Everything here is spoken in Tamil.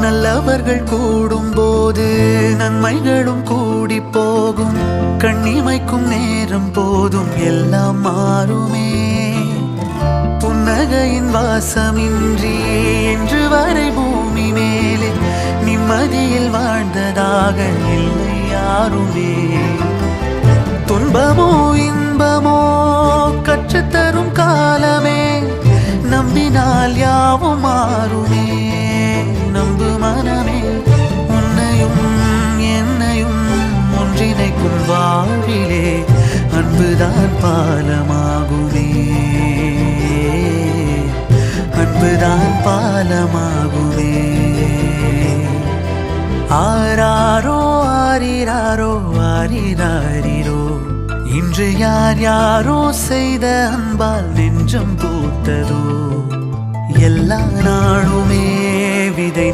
நல்லவர்கள் கூடும்போது நன்மைகளும் கூடி போகும். கண்ணிமைக்கும் நேரம் போதும் எல்லாம் மாறுமே. புன்னகையின் வாசமின்றி என்று வரை பூமி மேலே நிம்மதியில் வாழ்ந்ததாக இல்லை யாருமே. துன்பமோ இன்பமோ கற்றுத்தரும் காலமே, நம்பினால் யாவும் மாறுமே. நம்பு மனமே, உன்னையும் என்னையும் ஒன்றிணைக்கும் வாழ்விலே அன்புதான் பாலமாகுமே. அன்புதான் பாலமாகுமே. ஆராரோ ஆரிராரோ ஆரிராரிரோ, இன்று யார் யாரோ செய்த அன்பால் நெஞ்சம் பூத்ததோ. எல்லா நாளுமே விதை